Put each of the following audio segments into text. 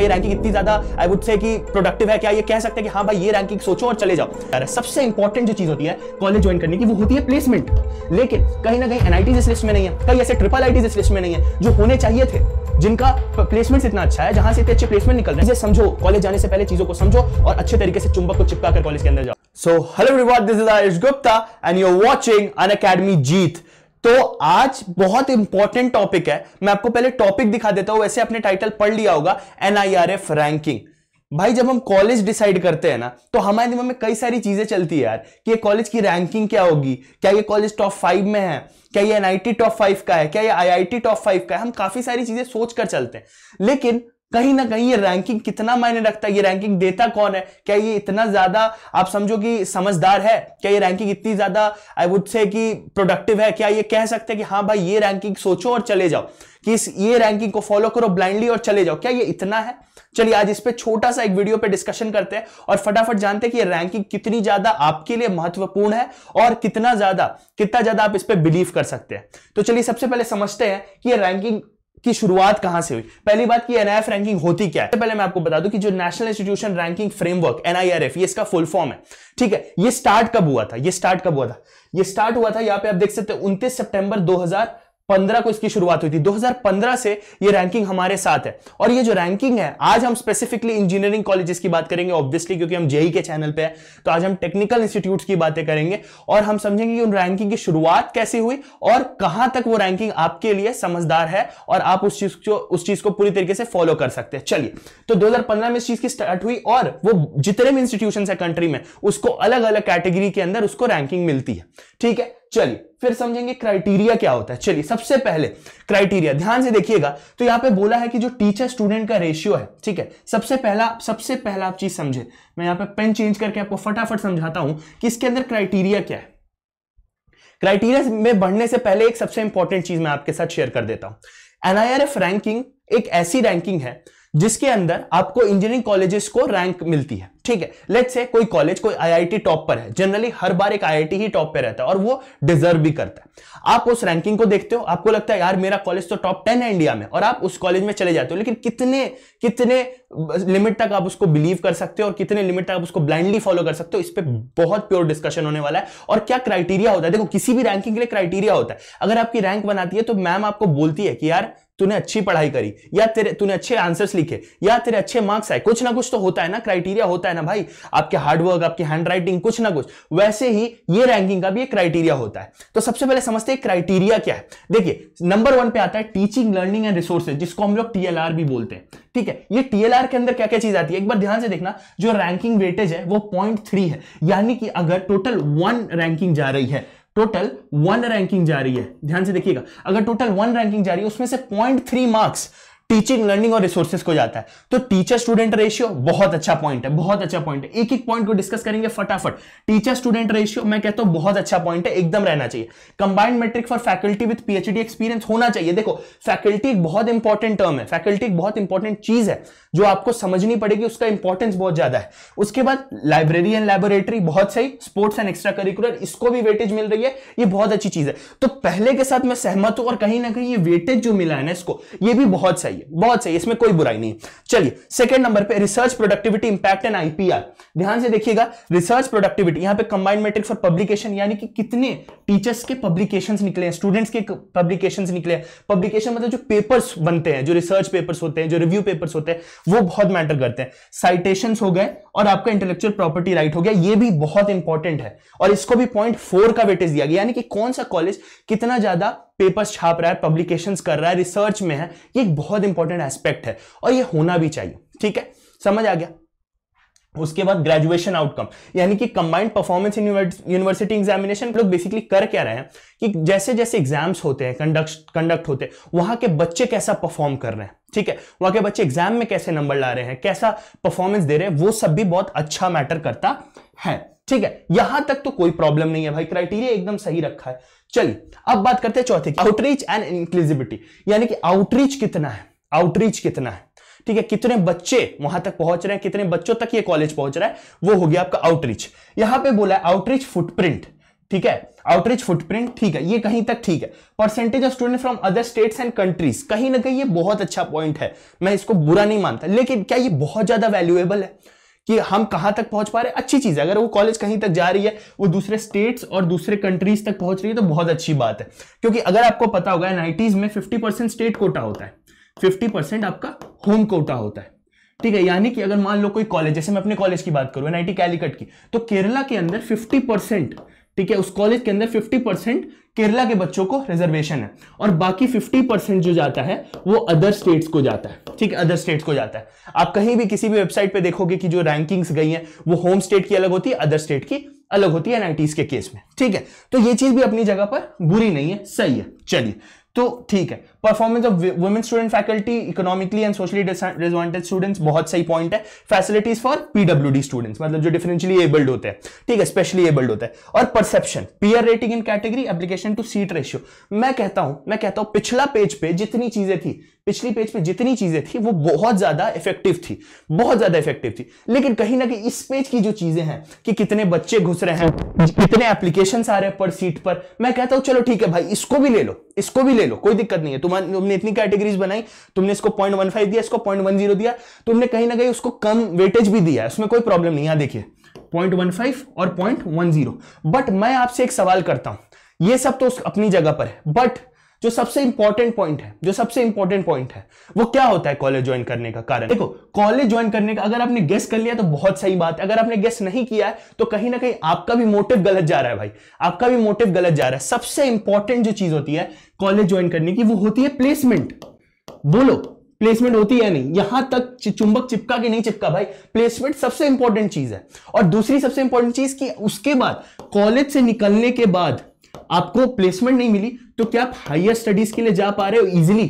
ये रैंकिंग इतनी ज्यादा आई वुड से कि प्रोडक्टिव है, क्या ये कह सकते हैं कि हाँ भाई ये रैंकिंग सोचो और चले जाओ। यार सबसे इंपॉर्टेंट जो चीज होती है कॉलेज ज्वाइन करने की वो होती है प्लेसमेंट, लेकिन कहीं ना कहीं एनआईटी इस लिस्ट में नहीं है, कई ऐसे ट्रिपल आईटी इस लिस्ट में नहीं है जो होने चाहिए थे, जिनका प्लेसमेंट इतना अच्छा है, जहां से इतने अच्छे प्लेसमेंट निकल रहे हैं। समझो, कॉलेज जाने से पहले चीजों को समझो और अच्छे तरीके से चुंबक को चिपका कर कॉलेज के अंदर जाओ। So hello everyone, this is Ayush Gupta and you are watching Unacademy Jeet. तो आज बहुत इंपॉर्टेंट टॉपिक है, मैं आपको पहले टॉपिक दिखा देता हूं। वैसे आपने टाइटल पढ़ लिया होगा, NIRF रैंकिंग। भाई जब हम कॉलेज डिसाइड करते हैं ना, तो हमारे दिमाग में कई सारी चीजें चलती है यार कि ये कॉलेज की रैंकिंग क्या होगी, क्या ये कॉलेज टॉप 5 में है, क्या ये NIT टॉप 5 का है, क्या ये IIT टॉप 5 का है। हम काफी सारी चीजें सोच कर चलते हैं, लेकिन कहीं ना कहीं ये रैंकिंग कितना मायने रखता है, ये रैंकिंग देता कौन है, क्या ये इतना ज्यादा आप समझो कि समझदार है, क्या ये रैंकिंग इतनी ज्यादा आई वुड से कि प्रोडक्टिव है, क्या ये कह सकते हैं कि हाँ भाई ये रैंकिंग सोचो और चले जाओ, कि ये रैंकिंग को फॉलो करो ब्लाइंडली और चले जाओ, क्या ये इतना है। चलिए आज इस पे छोटा सा एक वीडियो पे डिस्कशन करते हैं और फटाफट जानते हैं कि ये रैंकिंग कितनी ज्यादा आपके लिए महत्वपूर्ण है और कितना ज्यादा आप इस पे बिलीव कर सकते हैं। तो चलिए सबसे पहले समझते हैं कि ये रैंकिंग की शुरुआत कहां से हुई। पहली बात कि NIRF रैंकिंग होती क्या है। पहले मैं आपको बता दूं कि जो national institution ranking framework NIRF, ये इसका फुल फॉर्म है, ठीक है। ये स्टार्ट कब हुआ था, ये स्टार्ट हुआ था यहां पे आप देख सकते हैं 29 सितंबर 2015 को इसकी शुरुआत हुई थी। 2015 से ये रैंकिंग हमारे साथ है। और ये जो रैंकिंग है, आज हम स्पेसिफिकली इंजीनियरिंग कॉलेजेस की बात करेंगे ऑब्वियसली, क्योंकि हम जेई के चैनल पे है, तो आज हम टेक्निकल इंस्टीट्यूट्स की बातें करेंगे और हम समझेंगे कि उन रैंकिंग की शुरुआत कैसे हुई और कहां तक वो रैंकिंग आपके लिए समझदार है और आप उस चीज को पूरी तरीके से फॉलो कर सकते हैं। चलिए, तो 2015 में इस चीज की स्टार्ट हुई और वो जितने भी इंस्टीट्यूशन है कंट्री में, उसको अलग अलग कैटेगरी के अंदर उसको रैंकिंग मिलती है, ठीक है। चलिए फिर समझेंगे क्राइटेरिया क्या होता है। चलिए सबसे पहले क्राइटेरिया ध्यान से देखिएगा, तो यहां पे बोला है कि जो टीचर स्टूडेंट का रेशियो है, ठीक है। सबसे पहला आप चीज समझे, मैं यहां पे पेन चेंज करके आपको फटाफट समझाता हूं कि इसके अंदर क्राइटेरिया क्या है। क्राइटेरिया में बढ़ने से पहले एक सबसे इंपॉर्टेंट चीज मैं आपके साथ शेयर कर देता हूं। NIRF रैंकिंग एक ऐसी रैंकिंग है जिसके अंदर आपको इंजीनियरिंग कॉलेजेस को रैंक मिलती है, ठीक है। लेट्स से कोई कॉलेज, कोई IIT टॉप पर है, जनरली हर बार एक IIT ही टॉप पे रहता है और वो डिजर्व भी करता है। आप उस रैंकिंग को देखते हो, आपको लगता है यार मेरा कॉलेज तो टॉप 10 है इंडिया में, और आप उस कॉलेज में चले जाते हो, लेकिन कितने लिमिट तक आप उसको बिलीव कर सकते हो और कितने लिमिट तक आप उसको ब्लाइंडली फॉलो कर सकते हो, इस पे बहुत प्योर डिस्कशन होने वाला है। और क्या क्राइटेरिया होता है, देखो किसी भी रैंकिंग के लिए क्राइटेरिया होता है। अगर आपकी रैंक बनाती है तो मैम आपको बोलती है कि यार तूने अच्छी पढ़ाई करी, या तूने अच्छे आंसर्स लिखे, या तेरे अच्छे मार्क्स आए, कुछ ना कुछ तो होता है ना, क्राइटेरिया होता है ना भाई, आपके हार्डवर्क, आपकी हैंडराइटिंग, कुछ ना कुछ। वैसे ही ये रैंकिंग का भी एक क्राइटेरिया होता है। तो सबसे पहले समझते हैं क्राइटेरिया क्या है। देखिए नंबर 1 पे आता है टीचिंग, लर्निंग एंड रिसोर्सेज, जिसको हम लोग TLR भी बोलते हैं, ठीक है। ये TLR के अंदर क्या क्या चीज आती है, एक बार ध्यान से देखना। जो रैंकिंग वेटेज है वो 0.3 है, यानी कि अगर टोटल 1 रैंकिंग जा रही है, ध्यान से देखिएगा, अगर टोटल 1 रैंकिंग जा रही है, उसमें से 0.3 मार्क्स टीचिंग, लर्निंग और रिसोर्सेज को जाता है। तो टीचर स्टूडेंट रेशियो बहुत अच्छा पॉइंट है, एक एक पॉइंट को डिस्कस करेंगे फटाफट। टीचर स्टूडेंट रेशियो मैं कहता हूं बहुत अच्छा पॉइंट है, एकदम रहना चाहिए। Combined matric for faculty with PhD experience होना चाहिए। देखो फैकल्टी एक बहुत इंपॉर्टेंट टर्म है, फैकल्टी एक बहुत इंपॉर्टेंट चीज है जो आपको समझनी पड़ेगी, उसका इंपॉर्टेंस बहुत ज्यादा है। उसके बाद लाइब्रेरी एंड लैबोरेटरी बहुत सही, स्पोर्ट्स एंड एक्स्ट्रा करिकुलर, इसको भी वेटेज मिल रही है, ये बहुत अच्छी चीज है। तो पहले के साथ मैं सहमत हूं और कहीं ना कहीं ये वेटेज जो मिला है ना इसको, ये भी बहुत सही है, इसमें कोई बुराई नहीं। चलिए सेकंड नंबर पे research productivity, impact and IPR। ध्यान से देखिएगा, रिसर्च प्रोडक्टिविटी, यहां पे कंबाइंड मैट्रिक फॉर पब्लिकेशन, यानी कि कितने टीचर्स के पब्लिकेशंस निकले हैं, स्टूडेंट्स के पब्लिकेशंस निकले हैं। पब्लिकेशन मतलब जो पेपर्स बनते हैं, जो रिसर्च पेपर्स होते हैं, जो रिव्यू पेपर्स होते हैं, वो बहुत मैटर करते हैं। साइटेशंस हो गए और आपका इंटेलेक्चुअल प्रॉपर्टी राइट हो गया, ये भी बहुत इंपॉर्टेंट है और इसको भी 0.4 का वेटेज दिया गया, यानी कि कौन सा कॉलेज कितना ज्यादा पेपर्स छाप रहा है, पब्लिकेशंस कर रहा है, रिसर्च में है, ये एक बहुत इंपॉर्टेंट एस्पेक्ट है और ये होना भी चाहिए, ठीक है। समझ आ गया। उसके बाद ग्रेजुएशन आउटकम, यानी कि combined performance in university examination. लोग बेसिकली कर क्या रहे हैं कि जैसे जैसे एग्जाम्स होते हैं, कंडक्ट होते हैं, वहां के बच्चे कैसा परफॉर्म कर रहे हैं, ठीक है, वहां के बच्चे एग्जाम में कैसे नंबर ला रहे हैं, कैसा परफॉर्मेंस दे रहे हैं, वो सब भी बहुत अच्छा मैटर करता है, ठीक है। यहां तक तो कोई प्रॉब्लम नहीं है भाई, क्राइटेरिया एकदम सही रखा है। चलिए अब बात करते हैं चौथे की, आउटरीच एंड इंक्लूसिविटी, यानी कि आउटरीच कितना है, ठीक है, कितने बच्चे वहां तक पहुंच रहे हैं, कितने बच्चों तक ये कॉलेज पहुंच रहा है, वो हो गया आपका आउटरीच। यहां पे बोला है आउटरीच फुटप्रिंट, ठीक है, आउटरीच फुटप्रिंट, ठीक है, ये कहीं तक ठीक है। Percentage of student from other states and countries, कहीं ना कहीं ये बहुत अच्छा पॉइंट है, मैं इसको बुरा नहीं मानता, लेकिन क्या ये बहुत ज्यादा वैल्यूएबल है कि हम कहां तक पहुंच पा रहे हैं? अच्छी चीज है, अगर वो कॉलेज कहीं तक जा रही है, वो दूसरे स्टेट्स और दूसरे कंट्रीज तक पहुंच रही है, तो बहुत अच्छी बात है। क्योंकि अगर आपको पता होगा एनआईटीज में 50% स्टेट कोटा होता है, 50% आपका होम कोटा होता है, ठीक है। यानी कि अगर मान लो कोई कॉलेज, जैसे मैं अपने कॉलेज की बात करूं एनआईटी कैलिकट की, तो केरला के अंदर 50%, ठीक है, उस कॉलेज के अंदर 50% केरला के बच्चों को रिजर्वेशन है, और बाकी 50% जो जाता है वो अदर स्टेट्स को जाता है, ठीक है, अदर स्टेट्स को जाता है। आप कहीं भी किसी भी वेबसाइट पे देखोगे कि जो रैंकिंग्स गई हैं वो होम स्टेट की अलग होती है, अदर स्टेट की अलग होती है एनआईटीज के केस में, ठीक है। तो ये चीज भी अपनी जगह पर बुरी नहीं है, सही है। चलिए, तो ठीक है, performance of women student faculty, economically and socially disadvantage students, बहुत सही पॉइंट है। फैसिलिटीज फॉर पीडब्ल्यूडी स्टूडेंट्स, मतलब जो डिफरेंशियली एबल्ड होते हैं, ठीक है, स्पेशली एबल्ड होते हैं। और perception, peer rating in category, application to seat ratio. मैं कहता हूं पिछला पेज पे जितनी चीजें थी, पिछली पेज पे जितनी चीजें थी वो बहुत ज्यादा इफेक्टिव थी, बहुत ज्यादा इफेक्टिव थी। लेकिन कहीं ना कहीं इस पेज की जो चीजें हैं कि कितने बच्चे घुस रहे हैं, कितने एप्लीकेशंस आ रहे हैं पर सीट पर, मैं कहता हूं चलो ठीक है भाई, इसको भी ले लो, इसको भी ले लो, कोई दिक्कत नहीं है। तुमने इतनी कैटेगरीज बनाई, तुमने इसको 0.15 दिया, इसको 0.10 दिया, तुमने कहीं ना कहीं उसको कम वेटेज भी दिया है, उसमें कोई प्रॉब्लम नहीं है। देखिए 0.15 और 0.10, बट मैं आपसे एक सवाल करता हूं, ये सब तो अपनी जगह पर है, बट जो सबसे इंपॉर्टेंट पॉइंट है, वो क्या होता है कॉलेज ज्वाइन करने का कारण? देखो, कॉलेज ज्वाइन करने का अगर आपने गेस कर लिया तो बहुत सही बात है, अगर आपने गेस नहीं किया है तो कहीं ना कहीं आपका भी मोटिव गलत जा रहा है भाई, आपका भी मोटिव गलत जा रहा है। सबसे इंपॉर्टेंट जो चीज होती है कॉलेज ज्वाइन करने की, वो होती है प्लेसमेंट। बोलो, प्लेसमेंट होती है नहीं? यहां तक चुंबक चिपका कि नहीं चिपका भाई, प्लेसमेंट सबसे इंपॉर्टेंट चीज है। और दूसरी सबसे इंपॉर्टेंट चीज कि उसके बाद कॉलेज से निकलने के बाद आपको प्लेसमेंट नहीं मिली तो क्या आप हायर स्टडीज के लिए जा पा रहे हो इजीली?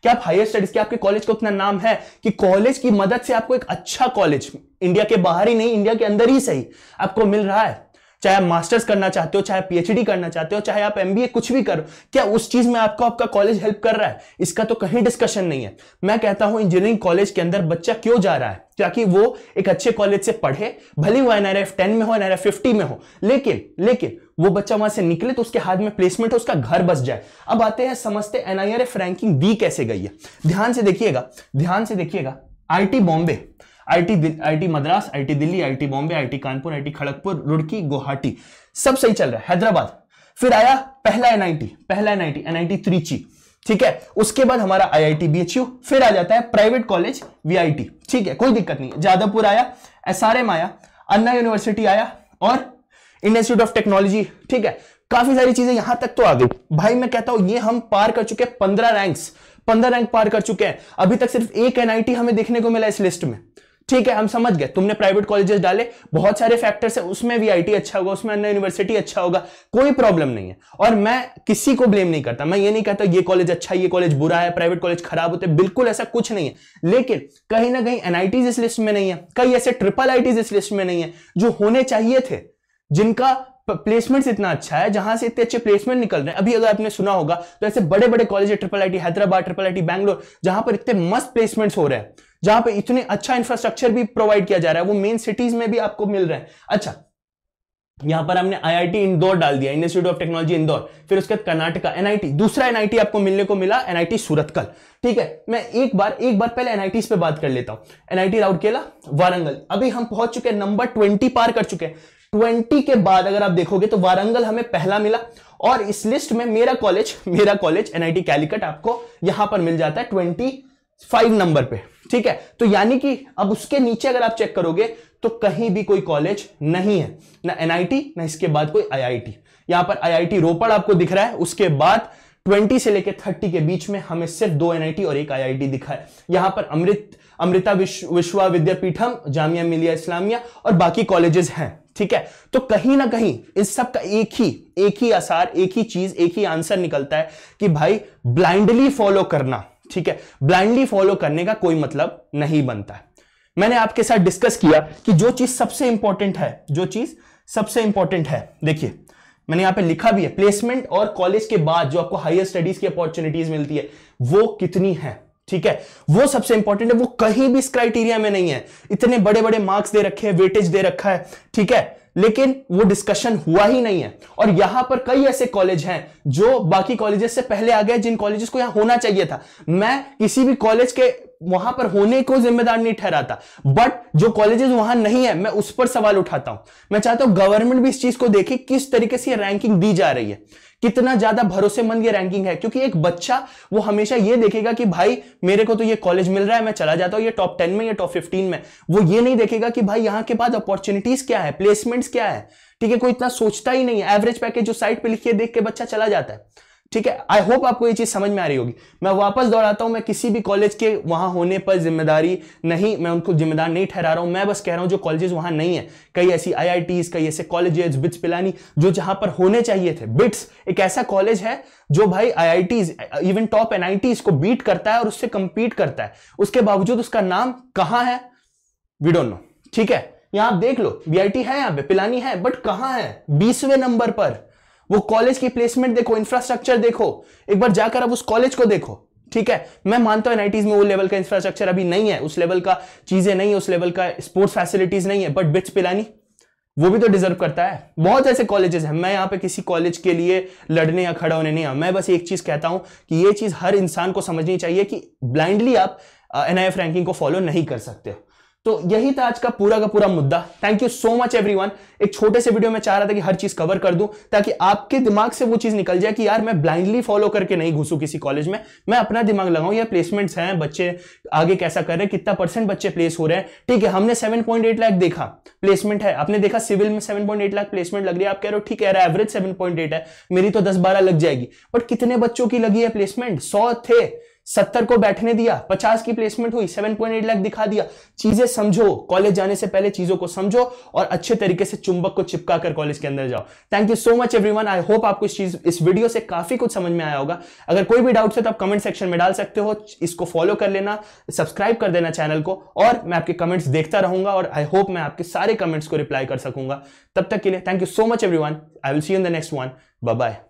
क्या आप हायर स्टडीज, क्या आपके कॉलेज को इतना नाम है कि कॉलेज की मदद से आपको एक अच्छा कॉलेज, इंडिया के बाहर ही नहीं, इंडिया के अंदर ही सही, आपको मिल रहा है? चाहे आप मास्टर्स करना चाहते हो, चाहे पीएचडी करना चाहते हो, चाहे आप एमबीए, कुछ भी करो, क्या उस चीज में आपको आपका कॉलेज हेल्प कर रहा है? इसका तो कहीं डिस्कशन नहीं है। मैं कहता हूं इंजीनियरिंग कॉलेज के अंदर बच्चा क्यों जा रहा है? ताकि वो एक अच्छे कॉलेज से पढ़े, भले वो एनआरएफ 10 में हो, एनआरएफ 50 में हो, लेकिन वो बच्चा वहां से निकले तो उसके हाथ में प्लेसमेंट हो, उसका घर बस जाए। अब आते हैं, समझते एनआईआरएफ रैंकिंग दी कैसे गई है। ध्यान से देखिएगा, IT Bombay, IT Madras, IT Delhi, IT Bombay, IT Kanpur, IT Kharagpur, Roorkee, Guwahati, सब सही चल रहा है। हैदराबाद, फिर आया पहला एनआईटी त्रिची, ठीक है। उसके बाद हमारा आईआईटी बीएचयू, फिर आ जाता है प्राइवेट कॉलेज वीआईटी, ठीक है, कोई दिक्कत नहीं। जादवपुर आया, एसआरएम आया, अन्ना यूनिवर्सिटी आया, और इंडियन इंस्टीट्यूट ऑफ टेक्नोलॉजी, ठीक है। काफी सारी चीजें यहां तक तो आ गई भाई। मैं कहता हूं ये हम पार कर चुके हैं 15 रैंक पार कर चुके हैं। अभी तक सिर्फ एक एनआईटी हमें देखने को मिला इस लिस्ट में, ठीक है। हम समझ गए, तुमने प्राइवेट कॉलेजेस डाले, बहुत सारे फैक्टर्स है, उसमें वीआईटी अच्छा होगा, उसमें अन्ना यूनिवर्सिटी अच्छा होगा, कोई प्रॉब्लम नहीं है। और मैं किसी को ब्लेम नहीं करता, मैं ये नहीं कहता ये कॉलेज अच्छा है, ये कॉलेज बुरा है, प्राइवेट कॉलेज खराब होते, बिल्कुल ऐसा कुछ नहीं है। लेकिन कहीं ना कहीं एनआईटीज इस लिस्ट में नहीं है, कई ऐसे ट्रिपल आईटीज इस लिस्ट में नहीं है जो होने चाहिए थे, जिनका प्लेसमेंट इतना अच्छा है, जहां से इतने अच्छे प्लेसमेंट निकल रहे हैं। अभी अगर आपने सुना होगा तो ऐसे बड़े बड़े कॉलेज है, triple IT Hyderabad, triple IT Bangalore, जहां पर इतने मस्त प्लेसमेंट्स हो रहे हैं, जहां पे इतने अच्छा इंफ्रास्ट्रक्चर भी प्रोवाइड किया जा रहा है, वो मेन सिटीज में भी आपको मिल रहे हैं। अच्छा, यहां पर हमने आईआईटी इंदौर डाल दिया, Indian institute of technology Indore, फिर उसके बाद कर्नाटका एनआईटी, दूसरा एनआईटी आपको मिलने को मिला एनआईटी सूरतकल, ठीक है। मैं एक बार पहले एनआईटीज पे बात कर लेता हूं। एनआईटी राउरकेला, वारंगल, अभी हम पहुंच चुके हैं, नंबर 20 पार कर चुके हैं। 20 के बाद अगर आप देखोगे तो वारंगल हमें पहला मिला, और इस लिस्ट में मेरा कॉलेज एनआईटी कैलिकट आपको यहां पर मिल जाता है 25 नंबर पे, ठीक है। तो यानी कि अब उसके नीचे अगर आप चेक करोगे तो कहीं भी कोई कॉलेज नहीं है, ना एनआईटी, ना इसके बाद कोई आईआईटी। यहां पर आईआईटी रोपड़ आपको दिख रहा है, उसके बाद 20 से लेकर 30 के बीच में हमें सिर्फ 2 एनआईटी और एक आईआईटी दिखा है। यहां पर अमृता विश्व विद्यापीठम, जामिया मिलिया इस्लामिया और बाकी कॉलेजेस हैं, ठीक है। तो कहीं ना कहीं इस सब का एक ही आसार, एक ही चीज, एक ही आंसर निकलता है कि भाई ब्लाइंडली फॉलो करना, ठीक है, ब्लाइंडली फॉलो करने का कोई मतलब नहीं बनता है। मैंने आपके साथ डिस्कस किया कि जो चीज सबसे इंपॉर्टेंट है, देखिए मैंने यहां पे लिखा भी है, प्लेसमेंट और कॉलेज के बाद जो आपको हायर स्टडीज की अपॉर्चुनिटीज मिलती है वो कितनी है, ठीक है, वो सबसे इंपॉर्टेंट है। वो कहीं भी इस क्राइटेरिया में नहीं है। इतने बड़े बड़े मार्क्स दे रखे हैं, वेटेज दे रखा है, ठीक है, लेकिन वो डिस्कशन हुआ ही नहीं है। और यहां पर कई ऐसे कॉलेज हैं जो बाकी कॉलेजेस से पहले आ गए, जिन कॉलेजेस को यहां होना चाहिए था। मैं किसी भी कॉलेज के वहां पर होने को जिम्मेदार नहीं ठहराता, बट जो कॉलेजेस वहां नहीं है मैं उस पर सवाल उठाता हूं। मैं चाहता हूं गवर्नमेंट भी इस चीज को देखे, किस तरीके से ये रैंकिंग दी जा रही है, कितना ज्यादा भरोसेमंद ये रैंकिंग है। क्योंकि एक बच्चा वो हमेशा ये देखेगा कि भाई मेरे को तो ये कॉलेज मिल रहा है, मैं चला जाता हूं ये टॉप 10 में या टॉप 15 में। वो ये नहीं देखेगा कि भाई यहां के बाद अपॉर्चुनिटीज क्या है, प्लेसमेंट्स क्या है। ठीक है, कोई इतना सोचता ही नहीं है। एवरेज पैकेज जो साइट पे लिखिए देख के बच्चा चला जाता है। ठीक है, आई होप आपको ये चीज समझ में आ रही होगी। मैं वापस दोहराता हूं, मैं किसी भी कॉलेज के वहां होने पर जिम्मेदारी नहीं, मैं उनको जिम्मेदार नहीं ठहरा रहा हूं। मैं बस कह रहा हूं जो कॉलेजेस वहां नहीं है, कई ऐसी आईआईटीज, कई ऐसे कॉलेजेस, बिट्स पिलानी, जो जहां पर होने चाहिए थे। बिट्स एक ऐसा कॉलेज है जो भाई आईआईटीज, इवन टॉप एनआईटीज को बीट करता है और उससे कंपीट करता है। उसके बावजूद उसका नाम कहां है, वी डोंट नो। ठीक है, यहां आप देख लो, वीआईटी है, यहां पे पिलानी है, बट कहां है, 20वें नंबर पर। वो कॉलेज की प्लेसमेंट देखो, इंफ्रास्ट्रक्चर देखो, एक बार जाकर अब उस कॉलेज को देखो। ठीक है, मैं मानता हूं एनआईटीज में वो लेवल का इंफ्रास्ट्रक्चर अभी नहीं है, उस लेवल का चीजें नहीं है, उस लेवल का स्पोर्ट्स फैसिलिटीज नहीं है, बट बिट्स पिलानी वो भी तो डिजर्व करता है। बहुत ऐसे कॉलेजेस हैं। मैं यहां पे किसी कॉलेज के लिए लड़ने या खड़ा होने नहीं आया। मैं बस एक चीज कहता हूं कि ये चीज हर इंसान को समझनी चाहिए कि ब्लाइंडली आप एनआईएफ रैंकिंग को फॉलो नहीं कर सकते हो। तो यही था आज का पूरा मुद्दा। Thank you so much everyone. एक छोटे से वीडियो में चाह रहा था कि हर चीज कवर कर दूं, ताकि आपके दिमाग से वो चीज निकल जाए कि यार मैं ब्लाइंडली फॉलो करके नहीं घुसूं किसी कॉलेज में, मैं अपना दिमाग लगाऊं। ये प्लेसमेंट्स हैं, बच्चे आगे कैसा कर रहे हैं, कितना % बच्चे प्लेस हो रहे हैं। ठीक है, हमने 7.8 लाख देखा प्लेसमेंट है, आपने देखा सिविल में 7.8 लाख प्लेसमेंट लग रही है। आप कह रहे हो ठीक है, एवरेज 7.8 है, मेरी तो 10-12 लग जाएगी। बट कितने बच्चों की लगी है प्लेसमेंट? 100 थे, 70 को बैठने दिया, 50 की प्लेसमेंट हुई, 7.8 लाख दिखा दिया। चीजें समझो, कॉलेज जाने से पहले चीजों को समझो और अच्छे तरीके से चुंबक को चिपका कर कॉलेज के अंदर जाओ। Thank you so much everyone. I hope आपको इस वीडियो से काफी कुछ समझ में आया होगा। अगर कोई भी डाउट है तो आप कमेंट सेक्शन में डाल सकते हो। इसको फॉलो कर लेना, सब्सक्राइब कर देना चैनल को, और मैं आपके कमेंट्स देखता रहूंगा और आई होप मैं आपके सारे कमेंट्स को रिप्लाई कर सकूंगा। तब तक के लिए thank you so much everyone. I will see you in the next one. Bye bye.